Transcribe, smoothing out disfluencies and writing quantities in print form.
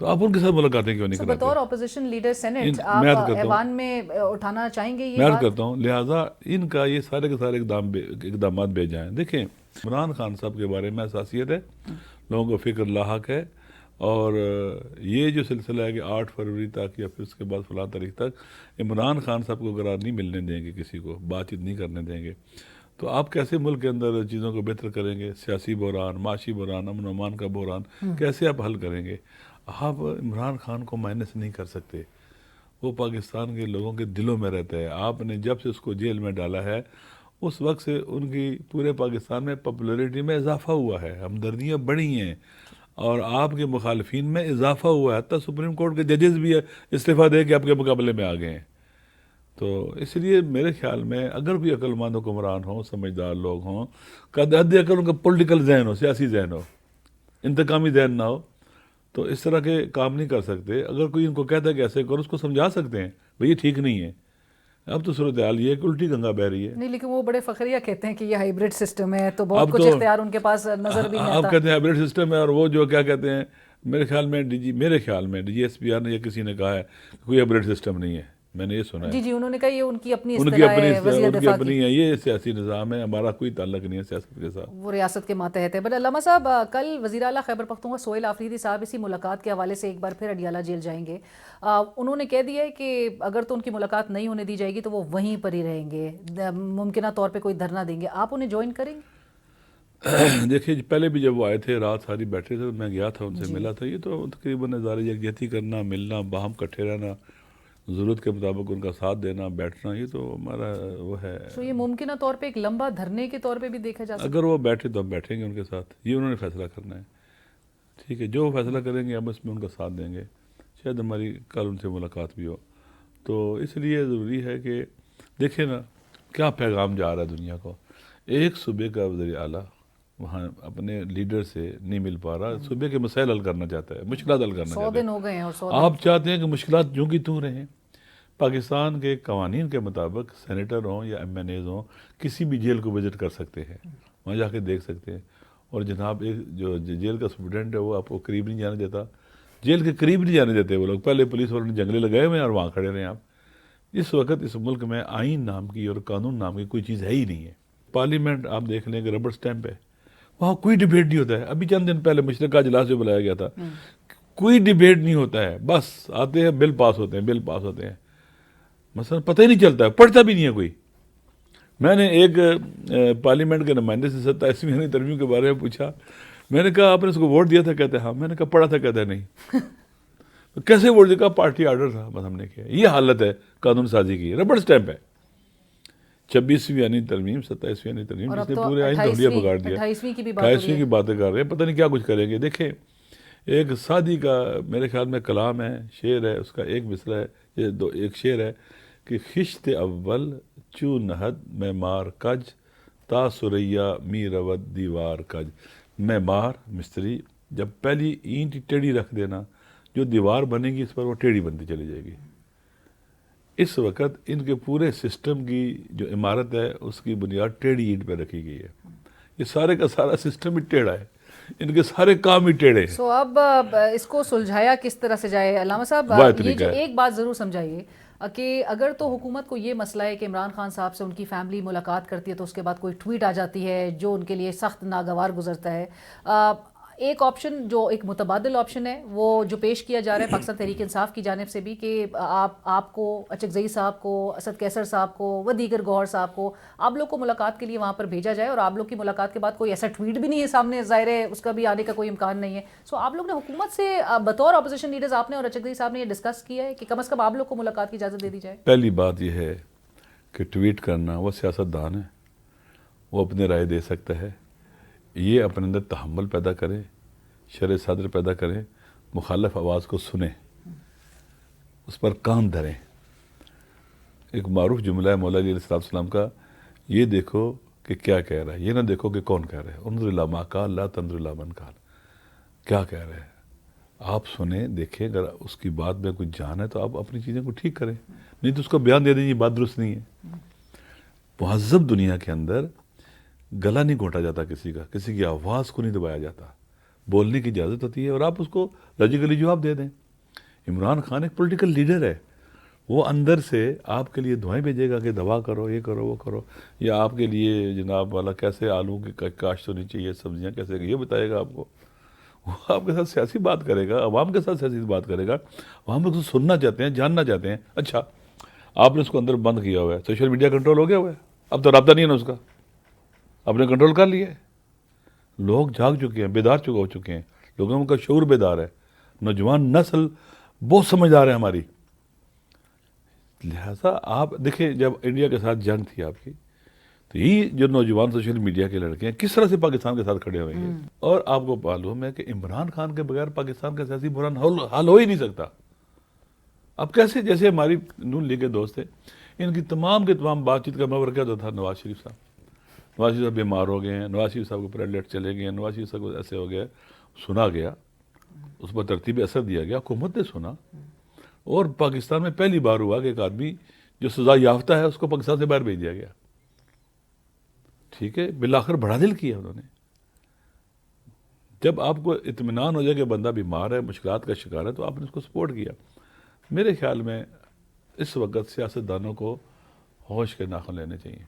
تو آپ ان کے ساتھ ملاقاتیں کیوں نہیں کراتے؟ بطور اپوزیشن لیڈر سینٹ میں عرض آپ کرتا ہوں، ایوان میں اٹھانا چاہیں گے یہ میں عرض بات؟ کرتا ہوں لہٰذا ان کا یہ سارے کے سارے اقدامات بھیج جائیں. دیکھیں عمران خان صاحب کے بارے میں حساسیت ہے، لوگوں کو فکر لاحق ہے، اور یہ جو سلسلہ ہے کہ 8 فروری تک یا پھر اس کے بعد فلاں تاریخ تک عمران خان صاحب کو قرار نہیں ملنے دیں گے، کسی کو بات چیت نہیں کرنے دیں گے، تو آپ کیسے ملک کے اندر چیزوں کو بہتر کریں گے؟ سیاسی بحران، معاشی بحران، امن و امان کا بحران کیسے آپ حل کریں گے؟ آپ عمران خان کو مائنس نہیں کر سکتے، وہ پاکستان کے لوگوں کے دلوں میں رہتا ہے. آپ نے جب سے اس کو جیل میں ڈالا ہے اس وقت سے ان کی پورے پاکستان میں پاپولیرٹی میں اضافہ ہوا ہے، ہمدردیاں بڑھی ہیں، اور آپ کے مخالفین میں اضافہ ہوا ہے. حتیٰ سپریم کورٹ کے ججز بھی استعفیٰ دے کے آپ کے مقابلے میں آ گئے ہیں. تو اس لیے میرے خیال میں اگر کوئی عقل مند حکمران ہوں، سمجھدار لوگ ہوں، حد اکثر ان کا پولیٹیکل ذہن ہو، سیاسی ذہن ہو، انتقامی ذہن نہ ہو، تو اس طرح کے کام نہیں کر سکتے. اگر کوئی ان کو کہتا ہے کہ ایسے کرو، اس کو سمجھا سکتے ہیں بھئی یہ ٹھیک نہیں ہے. اب تو صورتحال یہ ہے کہ الٹی گنگا بہ رہی ہے. نہیں، لیکن وہ بڑے فخریہ کہتے ہیں کہ یہ ہائیبرڈ سسٹم ہے، تو بہت اب کچھ تو اختیار ان کے پاس نظر بھی نہیں آپ آتا. کہتے ہیں ہائبرڈ سسٹم ہے، اور وہ جو کیا کہتے ہیں، میرے خیال میں D G S P R نے یا کسی نے کہا ہے کہ کوئی ہائبرڈ سسٹم نہیں ہے. میں نے یہ سنا ہے. جی انہوں نے کہا یہ ان کی اپنی ان کی اصطلاح اپنی ہے وزیر دفاع کی، ہے، یہ سیاسی نظام ہے، ہمارا کوئی تعلق نہیں ہے سیاست کے ساتھ. وہ ریاست کے ماتحت ہے. بٹ علامہ صاحب، کل وزیر اعلیٰ خیبر پختونخوا سہیل آفریدی صاحب اسی ملاقات کے حوالے سے ایک بار پھر اڈیالہ جیل جائیں گے. انہوں نے کہہ دیا ہے کہ اگر تو ان کی ملاقات نہیں ہونے دی جائے گی تو وہ وہیں پر ہی رہیں گے، ممکنہ طور پہ کوئی دھرنا دیں گے. آپ انہیں جوائن کریں گے؟ دیکھیے پہلے بھی جب وہ آئے تھے رات ساری بیٹھے تھے، میں گیا تھا ان سے ملا تھا. یہ تو تقریباً ادارے یکجہتی کرنا، ملنا، باہم کٹھے رہنا، ضرورت کے مطابق ان کا ساتھ دینا، بیٹھنا، یہ تو ہمارا وہ ہے. تو یہ ممکنہ طور پہ ایک لمبا دھرنے کے طور پہ بھی دیکھا جا سکتا اگر وہ بیٹھے تو ہم بیٹھیں گے ان کے ساتھ. یہ انہوں نے فیصلہ کرنا ہے، ٹھیک ہے. جو وہ فیصلہ کریں گے ہم اس میں ان کا ساتھ دیں گے. شاید ہماری کل ان سے ملاقات بھی ہو. تو اس لیے ضروری ہے کہ دیکھیں نا کیا پیغام جا رہا ہے دنیا کو. ایک صوبے کا وزیر اعلیٰ وہاں اپنے لیڈر سے نہیں مل پا رہا، صوبے کے مسائل حل کرنا چاہتا ہے، مشکلات حل کرنا 100 چاہتا ہے. دن ہو گئے ہیں اور 100 آپ چاہتے ہیں کہ مشکلات جو کی توں رہیں. پاکستان کے قوانین کے مطابق سینیٹر ہوں یا ایم این ایز ہوں کسی بھی جیل کو وزٹ کر سکتے ہیں، وہاں جا کے دیکھ سکتے ہیں. اور جناب ایک جو جیل کا سپرنٹینڈنٹ ہے وہ آپ کو قریب نہیں جانے دیتا، جیل کے قریب نہیں جانے دیتے وہ لوگ. پہلے پولیس والوں نے جنگلے لگائے ہوئے ہیں اور وہاں کھڑے رہے. آپ اس وقت اس ملک میں آئین نام کی اور قانون نام کی کوئی چیز ہے ہی نہیں ہے. پارلیمنٹ آپ دیکھ لیں کہ ربڑ سٹیمپ ہے، وہاں کوئی ڈیبیٹ نہیں ہوتا ہے. ابھی چند دن پہلے مشترکہ اجلاس جو بلایا گیا تھا، کوئی ڈیبیٹ نہیں ہوتا ہے، بس آتے ہیں بل پاس ہوتے ہیں، بل پاس ہوتے ہیں. مثلا پتہ ہی نہیں چلتا ہے، پڑھتا بھی نہیں ہے کوئی. میں نے ایک پارلیمنٹ کے نمائندے سے 27ویں ترمیم کے بارے میں پوچھا، میں نے کہا آپ نے اس کو ووٹ دیا تھا؟ کہتے ہیں ہاں. میں نے کہا پڑھا تھا؟ کہتے ہیں نہیں. کیسے ووٹ دیا؟ کہا پارٹی آرڈر تھا، بس ہم نے کیا. یہ حالت ہے قانون سازی کی، ربڑ سٹیمپ ہے. 26ویں ترمیم، 27ویں ترمیم، جس نے پورے آئین کا حلیہ بگاڑ دیا. 28ویں کی بھی بات 28ویں کی باتیں کر رہے ہیں، پتہ نہیں کیا کچھ کریں گے. دیکھیں ایک سادی کا میرے خیال میں کلام ہے، شعر ہے، اس کا ایک مصرع ہے، ایک شعر ہے کہ خشت اول چو نہد معمار کج تا سریا می رود دیوار کج. معمار مستری جب پہلی اینٹ ٹیڑھی رکھ دینا، جو دیوار بنے گی اس پر وہ ٹیڑھی بنتی چلی جائے گی. اس وقت ان کے پورے سسٹم کی جو عمارت ہے اس کی بنیاد ٹیڑھی اینٹ پہ رکھی گئی ہے. یہ سارے کا سارا سسٹم ہی ٹیڑھا ہے، ان کے سارے کام ہی ٹیڑھے ہیں. سو اب اس کو سلجھایا کس طرح سے جائے؟ علامہ صاحب یہ جو ایک بات ضرور سمجھائیے کہ اگر تو حکومت کو یہ مسئلہ ہے کہ عمران خان صاحب سے ان کی فیملی ملاقات کرتی ہے تو اس کے بعد کوئی ٹویٹ آ جاتی ہے جو ان کے لیے سخت ناگوار گزرتا ہے، ایک آپشن جو ایک متبادل آپشن ہے وہ جو پیش کیا جا رہا ہے پاکستان تحریک انصاف کی جانب سے بھی کہ آپ کو اچکزئی صاحب کو، اسد کیسر صاحب کو و دیگر گوہر صاحب کو آپ لوگ کو ملاقات کے لیے وہاں پر بھیجا جائے، اور آپ لوگ کی ملاقات کے بعد کوئی ایسا ٹویٹ بھی نہیں ہے سامنے، ظاہر ہے اس کا بھی آنے کا کوئی امکان نہیں ہے. سو آپ لوگ نے حکومت سے بطور اپوزیشن لیڈرز آپ نے اور اچکزئی صاحب نے یہ ڈسکس کیا ہے کہ کم از کم آپ لوگ کو ملاقات کی اجازت دے دی جائے؟ پہلی بات یہ ہے کہ ٹویٹ کرنا، وہ سیاست دان ہے، وہ اپنے رائے دے سکتا ہے. یہ اپنے اندر تحمل پیدا کرے، شرح صدر پیدا کریں، مخالف آواز کو سنیں، اس پر کان دھریں. ایک معروف جملہ ہے مولا علی علیہ السلام کا، یہ دیکھو کہ کیا کہہ رہا ہے، یہ نہ دیکھو کہ کون کہہ رہا ہے. انظر الی ما قال لا تنظر الی من قال. کیا کہہ رہے ہیں آپ سنیں، دیکھیں، اگر اس کی بات میں کچھ جان ہے تو آپ اپنی چیزیں کو ٹھیک کریں، نہیں تو اس کو بیان دے دیں یہ بات درست نہیں ہے. مہذب دنیا کے اندر گلا نہیں گھونٹا جاتا کسی کا، کسی کی آواز کو نہیں دبایا جاتا. بولنے کی اجازت ہوتی ہے اور آپ اس کو لاجیکلی جواب دے دیں. عمران خان ایک پولیٹیکل لیڈر ہے, وہ اندر سے آپ کے لیے دعائیں بھیجے گا کہ دوا کرو, یہ کرو, وہ کرو, یا آپ کے لیے جناب والا کیسے آلو کی کاشت ہونی چاہیے, سبزیاں کیسے, یہ بتائے گا آپ کو. وہ آپ کے ساتھ سیاسی بات کرے گا, عوام کے ساتھ سیاسی بات کرے گا. عوام اس کو سننا چاہتے ہیں, جاننا چاہتے ہیں. اچھا آپ نے اس کو اندر بند کیا ہوا ہے, سوشل میڈیا کنٹرول ہو گیا ہوا ہے, اب تو رابطہ نہیں ہے نا اس کا, آپ نے کنٹرول کر لیا ہے. لوگ جاگ چکے ہیں, بیدار ہو چکے ہیں, لوگوں کا شعور بیدار ہے, نوجوان نسل بہت سمجھدار ہے ہماری. لہذا آپ دیکھیں جب انڈیا کے ساتھ جنگ تھی آپ کی, تو یہ جو نوجوان سوشل میڈیا کے لڑکے ہیں کس طرح سے پاکستان کے ساتھ کھڑے ہوئے ہیں. اور آپ کو معلوم ہے کہ عمران خان کے بغیر پاکستان کا سیاسی بحران حل ہو ہی نہیں سکتا. اب کیسے, جیسے ہماری نون لیگ کے دوست ہیں, ان کی تمام کے تمام بات چیت کا محور کیا ہوتا تھا, نواز شریف صاحب. نواز شریف صاحب بیمار ہو گئے ہیں, نواز شریف صاحب کو پریلیٹ چلے گئے ہیں, نواز شریف صاحب کو ایسے ہو گیا, سنا گیا, اس پر ترتیب اثر دیا گیا, حکومت نے سنا, اور پاکستان میں پہلی بار ہوا کہ ایک آدمی جو سزا یافتہ ہے اس کو پاکستان سے باہر بھیج دیا گیا. ٹھیک ہے, بالآخر بڑا دل کیا انہوں نے. جب آپ کو اطمینان ہو جائے کہ بندہ بیمار ہے, مشکلات کا شکار ہے, تو آپ نے اس کو سپورٹ کیا. میرے خیال میں اس وقت سیاست دانوں کو ہوش کے ناخن لینے چاہیے.